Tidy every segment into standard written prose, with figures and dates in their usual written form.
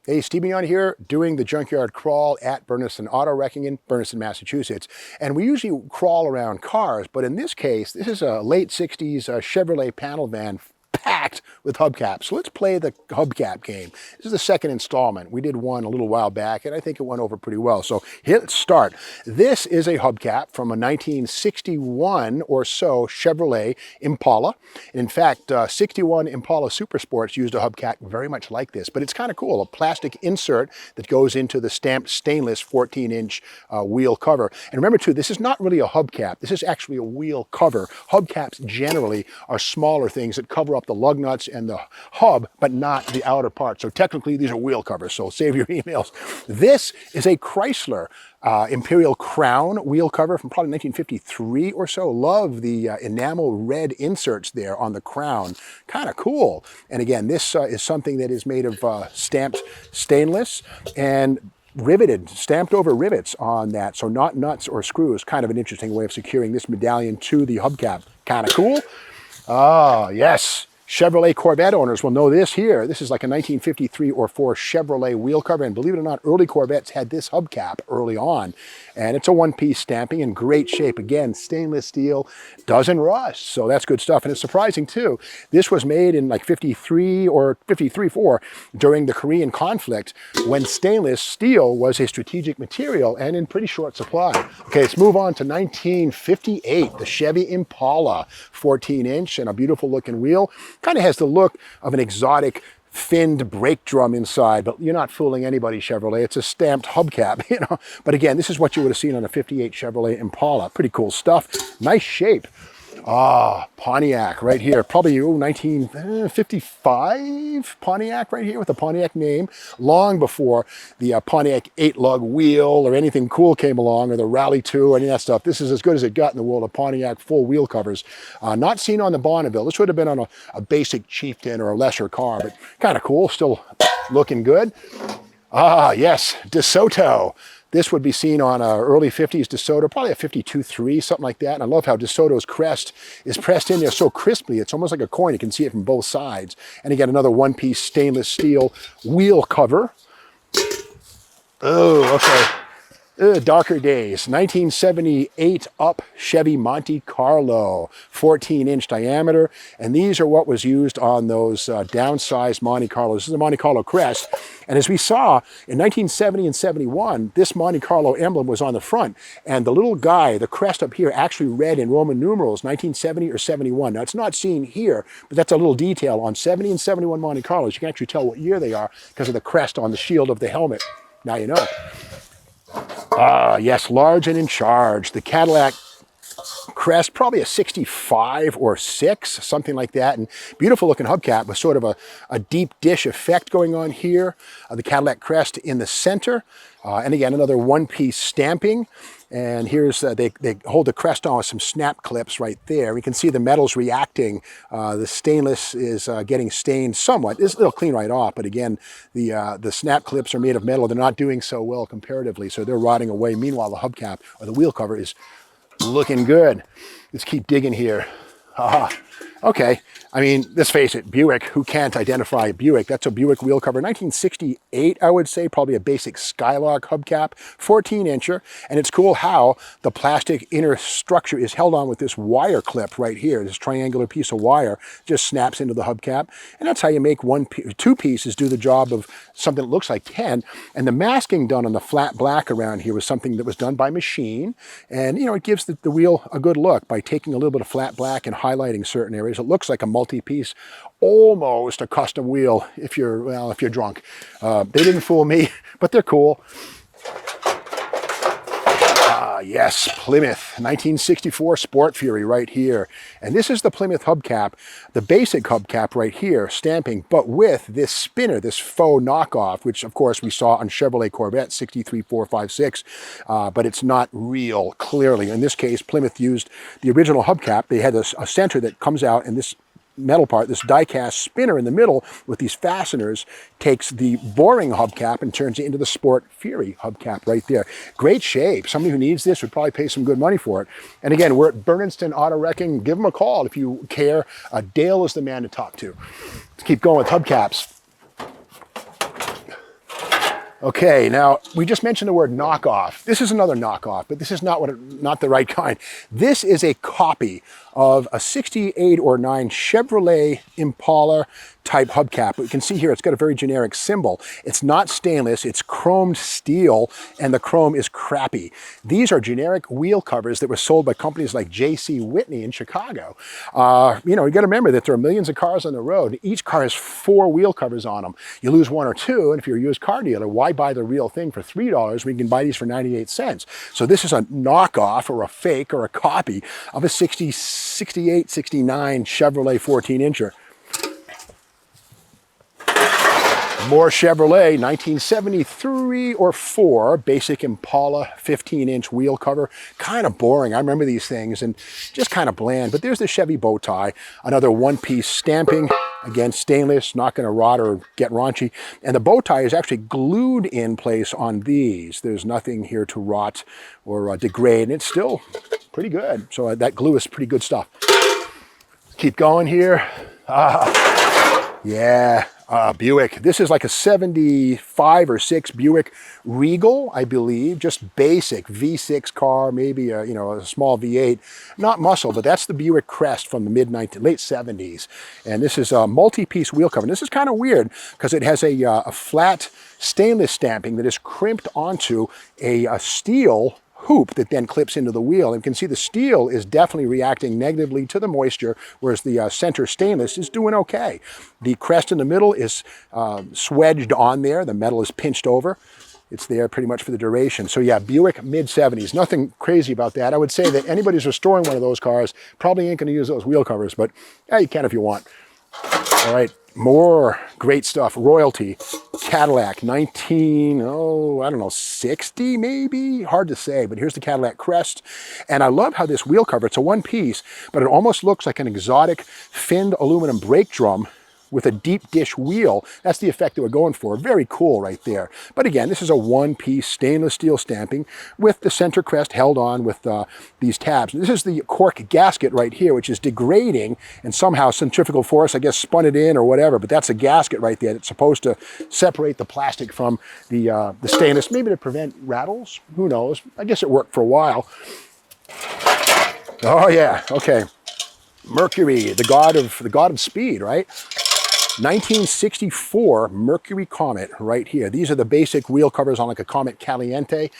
Hey, Stevie on here doing the junkyard crawl at Bernardston Auto Wrecking in Bernardston, Massachusetts. And we usually crawl around cars, but in this case, this is a late 60s Chevrolet panel van packed with hubcaps. So let's play the hubcap game. This is the second installment. We did one a little while back, and I think it went over pretty well. So here, let's start. This is a hubcap from a 1961 or so Chevrolet Impala. In fact, 61 Impala Super Sports used a hubcap very much like this, but it's kind of cool. A plastic insert that goes into the stamped stainless 14-inch wheel cover. And remember too, this is not really a hubcap. This is actually a wheel cover. Hubcaps generally are smaller things that cover up the lug nuts and the hub, but not the outer part. So technically these are wheel covers, so save your emails. This is a Chrysler Imperial Crown wheel cover from probably 1953 or so. Love the enamel red inserts there on the crown. Kind of cool. And again, this is something that is made of stamped stainless and riveted, stamped over rivets on that. So not nuts or screws. Kind of an interesting way of securing this medallion to the hubcap. Kind of cool. Ah, yes. Chevrolet Corvette owners will know this here. This is like a 1953 or 4 Chevrolet wheel cover, and believe it or not, early Corvettes had this hubcap early on. And it's a one-piece stamping in great shape. Again, stainless steel, doesn't rust, so that's good stuff. And it's surprising too. This was made in like 53 or 53-4 during the Korean conflict when stainless steel was a strategic material and in pretty short supply. Okay, let's move on to 1958, the Chevy Impala, 14-inch and a beautiful looking wheel. Kind of has the look of an exotic finned brake drum inside, but you're not fooling anybody, Chevrolet. It's a stamped hubcap, you know. But again, this is what you would have seen on a 58 Chevrolet Impala. Pretty cool stuff. Nice shape. Ah, Pontiac right here. Probably 1955 Pontiac right here with the Pontiac name. Long before the Pontiac 8-lug wheel or anything cool came along, or the Rally 2 or any of that stuff. This is as good as it got in the world of Pontiac full wheel covers. Not seen on the Bonneville. This would have been on a basic Chieftain or a lesser car, but kind of cool. Still looking good. Ah, yes, DeSoto. This would be seen on an early 50s DeSoto, probably a 52.3, something like that. And I love how DeSoto's crest is pressed in there so crisply. It's almost like a coin. You can see it from both sides. And again, another one-piece stainless steel wheel cover. Oh, okay. Darker days. 1978 up Chevy Monte Carlo, 14-inch diameter. And these are what was used on those downsized Monte Carlos. This is a Monte Carlo crest. And as we saw in 1970 and 71, this Monte Carlo emblem was on the front. And the little guy, the crest up here, actually read in Roman numerals 1970 or 71. Now, it's not seen here, but that's a little detail. On 70 and 71 Monte Carlos, you can actually tell what year they are because of the crest on the shield of the helmet. Now you know. Ah, yes, large and in charge. The Cadillac crest, probably a 65 or 6, something like that. And beautiful looking hubcap with sort of a deep dish effect going on here. The Cadillac crest in the center. And again, another one-piece stamping. And here's, they hold the crest on with some snap clips right there. We can see the metal's reacting. The stainless is getting stained somewhat. It'll clean right off, but again, the snap clips are made of metal. They're not doing so well comparatively, so they're rotting away. Meanwhile, the hubcap, or the wheel cover, is looking good. Let's keep digging here. Okay. I mean, let's face it, Buick, who can't identify Buick? That's a Buick wheel cover. 1968, I would say, probably a basic Skylark hubcap, 14-incher. And it's cool how the plastic inner structure is held on with this wire clip right here. This triangular piece of wire just snaps into the hubcap. And that's how you make two pieces do the job of something that looks like 10. And the masking done on the flat black around here was something that was done by machine. And, you know, it gives the wheel a good look by taking a little bit of flat black and highlighting certain areas. It looks like a multi-piece, almost a custom wheel if you're drunk. They didn't fool me, but they're cool. Yes, Plymouth, 1964 Sport Fury right here. And this is the Plymouth hubcap, the basic hubcap right here, stamping, but with this spinner, this faux knockoff, which of course we saw on Chevrolet Corvette 63, 4, 5, 6, but it's not real, clearly. In this case, Plymouth used the original hubcap. They had a center that comes out, and this metal part, this die-cast spinner in the middle with these fasteners, takes the boring hubcap and turns it into the Sport Fury hubcap right there. Great shape. Somebody who needs this would probably pay some good money for it. And again, we're at Bernardston Auto Wrecking. Give them a call if you care. Dale is the man to talk to. Let's keep going with hubcaps. Okay, now we just mentioned the word knockoff. This is another knockoff, but this is not the right kind. This is a copy of a 68 or 9 Chevrolet Impala type hubcap. But you can see here it's got a very generic symbol. It's not stainless, it's chromed steel, and the chrome is crappy. These are generic wheel covers that were sold by companies like J.C. Whitney in Chicago. You know, you got to remember that there are millions of cars on the road. Each car has 4 wheel covers on them. You lose 1 or 2, and if you're a used car dealer, why buy the real thing for $3 when you can buy these for 98 cents? So this is a knockoff or a fake or a copy of a 68, 69 Chevrolet 14-incher. More Chevrolet, 1973 or 4, basic Impala 15-inch wheel cover. Kind of boring. I remember these things and just kind of bland. But there's the Chevy bow tie, another one-piece stamping. Again, stainless, not going to rot or get raunchy. And the bow tie is actually glued in place on these. There's nothing here to rot or degrade, and it's still pretty good. So that glue is pretty good stuff. Keep going here. Yeah. Buick. This is like a 75 or 6 Buick Regal, I believe. Just basic V6 car, maybe a, you know, a small V8. Not muscle, but that's the Buick Crest from the late 70s. And this is a multi-piece wheel cover. And this is kind of weird because it has a flat stainless stamping that is crimped onto a steel hoop that then clips into the wheel. And you can see the steel is definitely reacting negatively to the moisture, whereas the center stainless is doing okay. The crest in the middle is swedged on there. The metal is pinched over. It's there pretty much for the duration. So yeah, Buick mid-70s. Nothing crazy about that. I would say that anybody who's restoring one of those cars probably ain't going to use those wheel covers, but yeah, you can if you want. All right, more great stuff. Royalty, Cadillac, 60 maybe? Hard to say, but here's the Cadillac Crest. And I love how this wheel cover, it's a one piece, but it almost looks like an exotic finned aluminum brake drum with a deep dish wheel. That's the effect that we're going for. Very cool right there. But again, this is a one-piece stainless steel stamping with the center crest held on with these tabs. This is the cork gasket right here, which is degrading, and somehow centrifugal force, I guess, spun it in or whatever, but that's a gasket right there that's supposed to separate the plastic from the stainless, maybe to prevent rattles. Who knows? I guess it worked for a while. Oh yeah, okay. Mercury, the god of speed, right? 1964 Mercury Comet right here. These are the basic wheel covers on like a Comet Caliente.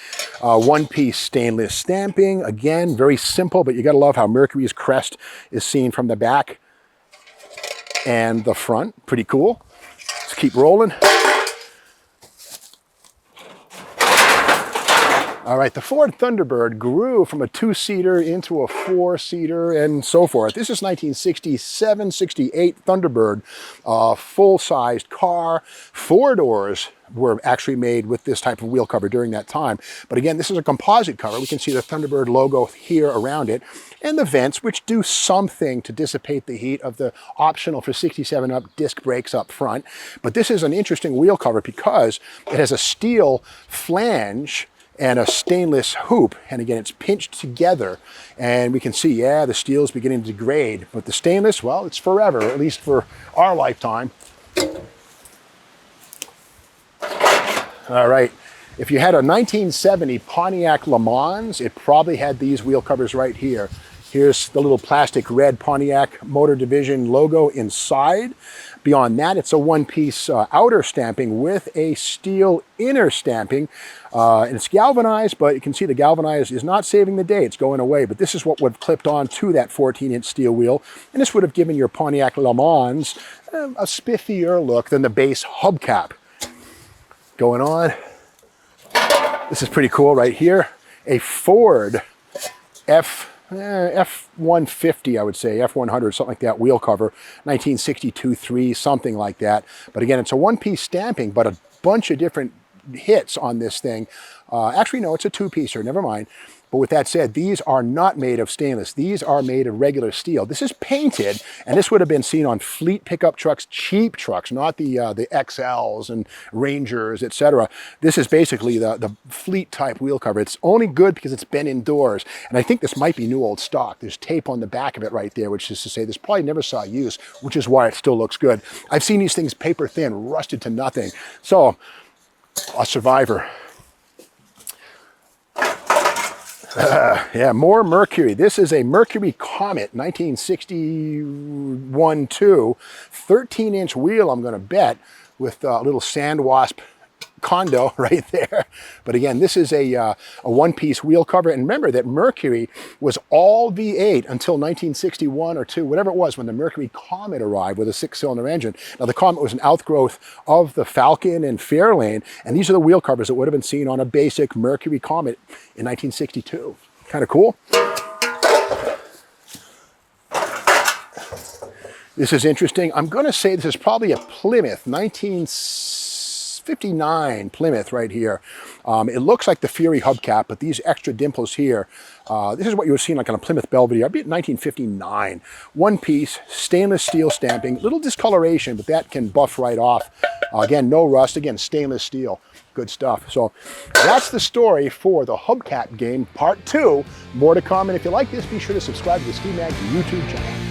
One-piece stainless stamping. Again, very simple, but you got to love how Mercury's crest is seen from the back and the front. Pretty cool. Let's keep rolling. All right, the Ford Thunderbird grew from a 2-seater into a 4-seater and so forth. This is 1967, 68 Thunderbird, full-sized car. 4 doors were actually made with this type of wheel cover during that time. But again, this is a composite cover. We can see the Thunderbird logo here around it, and the vents, which do something to dissipate the heat of the optional for 67 up disc brakes up front. But this is an interesting wheel cover because it has a steel flange and a stainless hoop, and again, it's pinched together, and we can see, yeah, the steel is beginning to degrade, but the stainless, well, it's forever, at least for our lifetime. All right, if you had a 1970 Pontiac Le Mans, it probably had these wheel covers right here. Here's the little plastic red Pontiac Motor Division logo inside. Beyond that, it's a one-piece outer stamping with a steel inner stamping. And it's galvanized, but you can see the galvanized is not saving the day. It's going away. But this is what would have clipped on to that 14-inch steel wheel. And this would have given your Pontiac Le Mans a spiffier look than the base hubcap. Going on. This is pretty cool right here. A Ford F-150, I would say, F-100, something like that, wheel cover, 1962-3, something like that. But again, it's a one-piece stamping, but a bunch of different hits on this thing. Actually, no, it's a 2-piecer, never mind. But with that said, these are not made of stainless. These are made of regular steel. This is painted, and this would have been seen on fleet pickup trucks, cheap trucks, not the XLs and Rangers, etc. This is basically the fleet type wheel cover. It's only good because it's been indoors, and I think this might be new old stock. There's tape on the back of it right there, which is to say this probably never saw use, which is why it still looks good. I've seen these things paper thin, rusted to nothing. So a survivor. Yeah, more Mercury. This is a Mercury Comet 1961-2, 13-inch wheel, I'm going to bet, with a little sand wasp condo right there. But again, this is a one-piece wheel cover. And remember that Mercury was all V8 until 1961 or 2, whatever it was, when the Mercury Comet arrived with a 6-cylinder engine. Now, the Comet was an outgrowth of the Falcon and Fairlane, and these are the wheel covers that would have been seen on a basic Mercury Comet in 1962. Kind of cool. This is interesting. I'm going to say this is probably a Plymouth, 1959 Plymouth right here. It looks like the Fury hubcap, but these extra dimples here, this is what you would see like on a Plymouth Belvedere. I'd be at 1959. One piece, stainless steel stamping, little discoloration, but that can buff right off. Again, no rust. Again, stainless steel. Good stuff. So that's the story for the Hubcap game, part 2. More to come. And if you like this, be sure to subscribe to the Ski Mag YouTube channel.